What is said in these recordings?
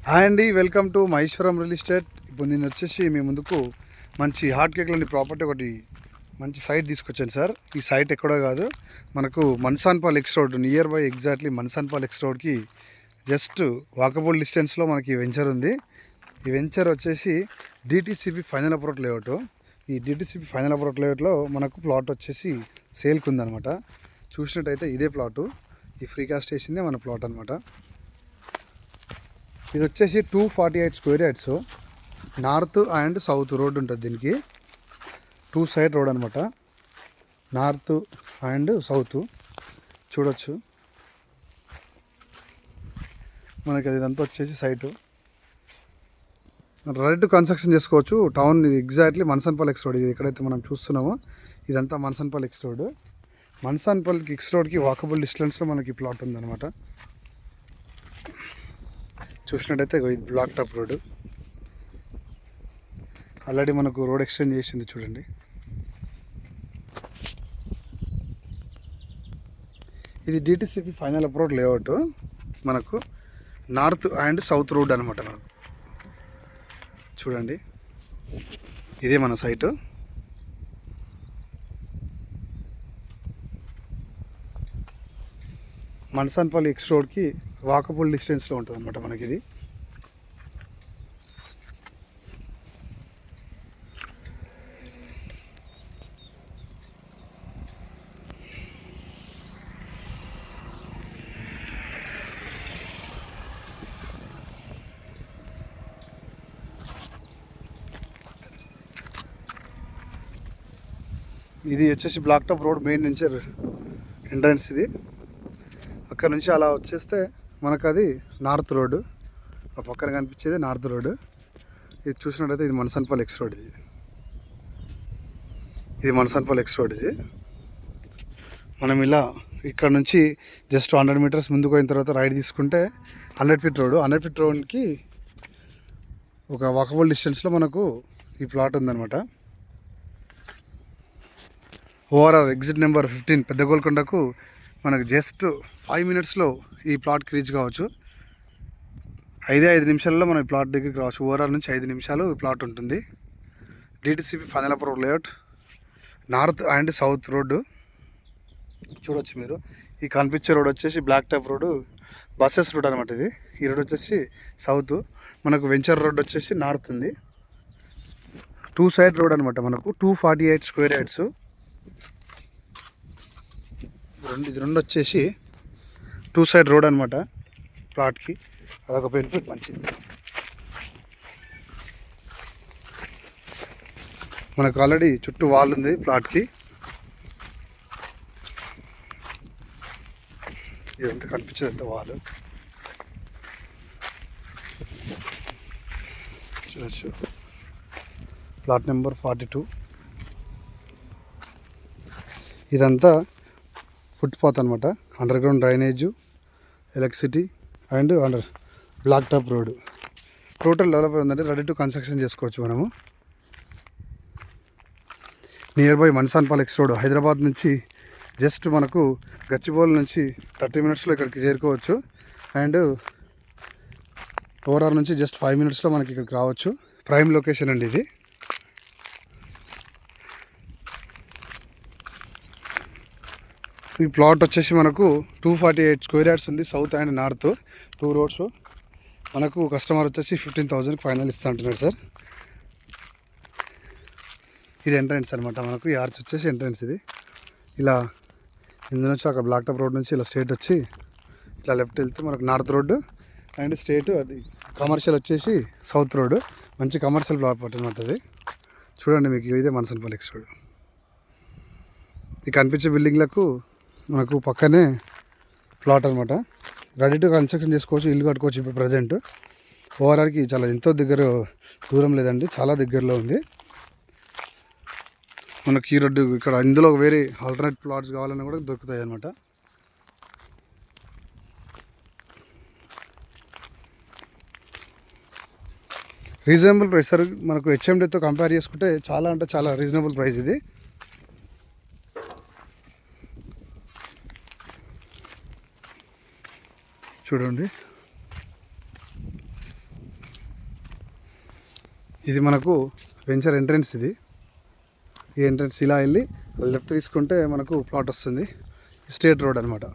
Hi అండి, welcome to Maheshwaram real estate. ఇప్పుడు నేను వచ్చేసి మీ ముందుకు మంచి హాట్ కేక్లోని ప్రాపర్టీ ఒకటి మంచి సైట్ తీసుకొచ్చాను సార్. ఈ సైట్ ఎక్కడో కాదు, మనకు Mansanpally X road near by exactly Mansanpally X రోడ్కి జస్ట్ వాకబుల్ డిస్టెన్స్లో మనకి వెంచర్ ఉంది. ఈ వెంచర్ వచ్చేసి డిటీసీపీ ఫైనల్ అప్రోట్ లేఅవుట్. ఈ డిటీసీపీ ఫైనల్ అప్రోట్ లేఅవుట్లో మనకు ప్లాట్ వచ్చేసి సేల్కి ఉందనమాట. చూసినట్టయితే ఇదే ప్లాటు, ఈ ఫ్రీ కాస్ట్ వేసిందే మన ప్లాట్ అనమాట. ఇది వచ్చేసి 248 square yards, north and south road ఉంటుంది. దీనికి 2 సైడ్ రోడ్ అనమాట, నార్త్ అండ్ సౌత్. చూడొచ్చు మనకి ఇదంతా వచ్చేసి సైటు రెడ్ కన్స్ట్రక్షన్ చేసుకోవచ్చు. Town exactly Mansanpally X road. ఇది ఎక్కడైతే మనం చూస్తున్నామో ఇదంతా Mansanpally X road. Mansanpally X రోడ్కి వాకబుల్ డిస్టెన్స్లో మనకి ప్లాట్ ఉందన్నమాట. చూసినట్టయితే ఇది బ్లాక్ టాప్ రోడ్. ఆల్రెడీ మనకు రోడ్ ఎక్స్టెండ్ చేసింది చూడండి. ఇది డిటీసీపీ ఫైనల్ అప్రోడ్ లేఅవుట్, మనకు నార్త్ అండ్ సౌత్ రోడ్ అనమాట. మనకు చూడండి, ఇదే మన సైటు. మన్సాన్పల్లి ఎక్స్ రోడ్కి వాకబుల్ డిస్టెన్స్లో ఉంటుంది అనమాట మనకి ఇది. ఇది వచ్చేసి బ్లాక్ టాప్ రోడ్ మెయిన్ నుంచి ఎంట్రన్స్. ఇది అక్కడ నుంచి అలా వచ్చేస్తే మనకు అది నార్త్ రోడ్డు, ఆ పక్కన కనిపించేది నార్త్ రోడ్డు. ఇది చూసినట్టయితే ఇది మన్సాన్పాల్ ఎక్స్ రోడ్. ఇది మన్సాన్పాల్ ఎక్స్ రోడ్. ఇది మనం ఇలా ఇక్కడ నుంచి జస్ట్ 100 మీటర్స్ ముందుకు పోయిన తర్వాత రైట్ తీసుకుంటే 100 ఫీట్ రోడ్. 100 ఫీట్ రోడ్కి ఒక వాకబుల్ డిస్టెన్స్లో మనకు ఈ ప్లాట్ ఉందన్నమాట. ఓఆర్ఆర్ ఎగ్జిట్ నెంబర్ 15 పెద్ద గోల్కొండకు మనకు జస్ట్ 5 మినిట్స్లో ఈ ప్లాట్కి రీచ్ కావచ్చు. 5 నిమిషాల్లో మనం ఈ ప్లాట్ దగ్గరికి రావచ్చు. ఓఆర్ఆర్ నుంచి 5 నిమిషాలు ఈ ప్లాట్ ఉంటుంది. DTCP final approved layout, north and south road. చూడొచ్చు మీరు. ఈ కనిపించే రోడ్ వచ్చేసి black top road, buses road అనమాట. ఇది ఈ రోడ్ వచ్చేసి సౌత్. మనకు వెంచర్ రోడ్ వచ్చేసి నార్త్ ఉంది. 2 సైడ్ రోడ్ అనమాట. మనకు 248 స్క్వేర్ యార్డ్స్. ఇది రెండు వచ్చేసి 2 సైడ్ రోడ్ అనమాట ప్లాట్కి. అదొక బెనిఫిట్ మంచిది. మనకు ఆల్రెడీ చుట్టూ వాల్ ఉంది ప్లాట్కి. ఇదంతా కనిపించేది అంత వాల్ చూడొచ్చు. Plot number 42. ఇదంతా ఫుట్పాత్ అనమాట, underground drainage, electricity and black top road. Total develop ఉందంటే రెడీ టు కన్స్ట్రక్షన్ చేసుకోవచ్చు మనము. Near by Mansanpally X road. Hyderabad నుంచి జస్ట్ మనకు గచ్చిబౌలి నుంచి 30 మినిట్స్లో ఇక్కడికి చేరుకోవచ్చు. అండ్ ఓఆర్ఆర్ నుంచి జస్ట్ 5 మినిట్స్లో మనకి ఇక్కడికి రావచ్చు. ప్రైమ్ లొకేషన్ అండి ఇది. ఈ ప్లాట్ వచ్చేసి మనకు 248 స్క్వేర్ యార్డ్స్ ఉంది, సౌత్ అండ్ నార్త్ 2 రోడ్స్. మనకు కస్టమర్ వచ్చేసి 15,000 ఫైనల్ ఇస్తా అంటున్నారు సార్. ఇది ఎంట్రన్స్ అనమాట. మనకు ఈ ఆర్చ్ వచ్చేసి ఎంట్రన్స్. ఇది ఇలా ఇందు నుంచి అక్కడ బ్లాక్ టాప్ రోడ్ నుంచి ఇలా స్ట్రేట్ వచ్చి ఇట్లా లెఫ్ట్ వెళ్తే మనకు నార్త్ రోడ్డు అండ్ స్ట్రేట్. అది కమర్షియల్ వచ్చేసి సౌత్ రోడ్డు. మంచి కమర్షియల్ ప్లాట్ అనమాట అది. చూడండి, మీకు ఇదే మన్సాన్పాల్ ఎక్స్ రోడ్. ఈ కనిపించే బిల్డింగ్లకు మనకు పక్కనే ప్లాట్ అనమాట. రెడీ టు కన్స్ట్రక్షన్ చేసుకోవచ్చు, ఇల్లు కట్టుకోవచ్చు. ఇప్పుడు ప్రజెంట్ ఓఆర్ఆర్కి చాలా ఎంతో దూరం లేదండి, చాలా దగ్గరలో ఉంది మనకి ఈ రోడ్డు. ఇక్కడ ఇందులో వేరే ఆల్టర్నేట్ ప్లాట్స్ కావాలన్నా కూడా దొరుకుతాయి అన్నమాట. Reasonable price sir. మనకు హెచ్ఎండితో కంపేర్ చేసుకుంటే చాలా అంటే చాలా రీజనబుల్ ప్రైస్ ఇది. చూడండి, ఇది మనకు వెంచర్ ఎంట్రన్స్. ఇది ఈ ఎంట్రన్స్ ఇలా వెళ్ళి లెఫ్ట్ తీసుకుంటే మనకు ప్లాట్ వస్తుంది. స్ట్రేట్ రోడ్ అనమాట.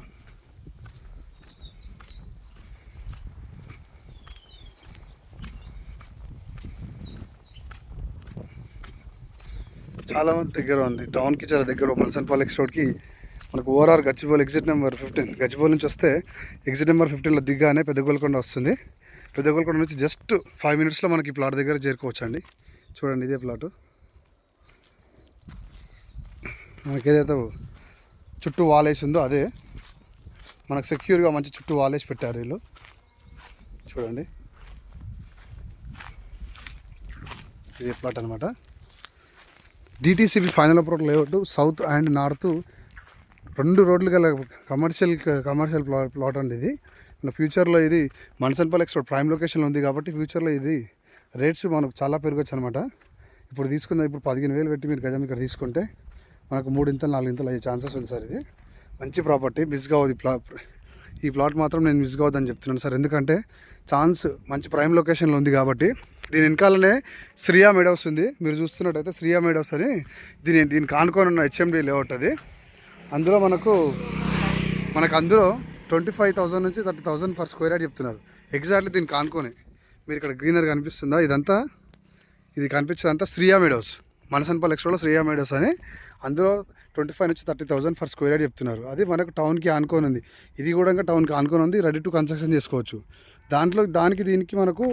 చాలా మంది దగ్గర ఉంది, టౌన్కి చాలా దగ్గర. మల్సన్పల్లి ఎక్స్ రోడ్కి మనకు ORR Gachibowli exit number 15. Gachibowli నుంచి వస్తే ఎగ్జిట్ నెంబర్ 15లో దిగ్గానే పెద్ద గోల్కొండ వస్తుంది. పెద్ద గోల్కొండ నుంచి జస్ట్ 5 మినిట్స్లో మనకి ఈ ప్లాట్ దగ్గర చేరుకోవచ్చు అండి. చూడండి, ఇదే ప్లాటు. మనకి ఏదైతే చుట్టూ వాల్ వేసి ఉందో అదే మనకు సెక్యూర్గా మంచి చుట్టూ వాల్ వేసి పెట్టారు వీళ్ళు. చూడండి, ఇదే ప్లాట్ అనమాట. DTCB final approved layout south and north 2 రోడ్లు గల కమర్షియల్ ప్లాట్ అండి ఇది. ఫ్యూచర్లో ఇది మల్సన్పల్లి ఎక్స్ రోడ్ ప్రైమ్ లొకేషన్లో ఉంది కాబట్టి ఫ్యూచర్లో ఇది రేట్స్ మనకు చాలా పెరగచ్చు అనమాట. ఇప్పుడు 15,000 పెట్టి మీరు గజం ఇక్కడ తీసుకుంటే మనకు 3 ఇంతలు 4 ఇంతలు అయ్యే ఛాన్సెస్ ఉంది సార్. ఇది మంచి ప్రాపర్టీ, మిస్ కావద్దు ఈ ప్లాట్ మాత్రం నేను మిస్ కావద్దని చెప్తున్నాను సార్. ఎందుకంటే ఛాన్స్ మంచి ప్రైమ్ లొకేషన్లో ఉంది కాబట్టి. దీని వెనకాలనే శ్రియా మేడౌస్ ఉంది. మీరు చూస్తున్నట్టయితే శ్రియా మేడౌస్ అని దీనికి ఆనుకొని ఉన్న హెచ్ఎండి లేఅవుట్ అది. అందులో మనకు అందులో 25,000 నుంచి 30,000 ఫర్ స్క్వేర్ యార్డ్ చెప్తున్నారు. ఎగ్జాక్ట్లీ దీనికి ఆనుకొని మీరు ఇక్కడ గ్రీనర్ కనిపిస్తుందా, ఇది కనిపించేదంతా శ్రియా మేడౌస్. మల్సన్పల్లి ఎక్స్ రోడ్లో శ్రియా మేడౌస్ అని అందులో 25,000 నుంచి 30,000 ఫర్ స్క్వేర్ యార్డ్ చెప్తున్నారు. అది మనకు టౌన్కి ఆనుకొని ఉంది. ఇది కూడా టౌన్కి ఆనుకొని ఉంది. రెడీ టు కన్స్ట్రక్షన్ చేసుకోవచ్చు. దానికి దీనికి మనకు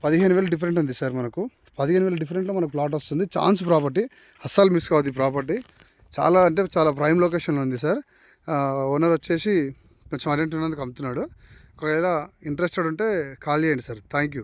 15,000 డిఫరెంట్ ఉంది సార్. మనకు 15,000 డిఫరెంట్లో మనకు ప్లాట్ వస్తుంది. ఛాన్స్ ప్రాపర్టీ, అస్సలు మిస్ కావద్దు. ఈ ప్రాపర్టీ చాలా అంటే చాలా ప్రైమ్ లొకేషన్లో ఉంది సార్. ఓనర్ వచ్చేసి కొంచెం అరెంట్ ఉన్నందుకు అమ్ముతున్నాడు. ఒకవేళ ఇంట్రెస్టెడ్ ఉంటే కాల్ చేయండి సార్. Thank you.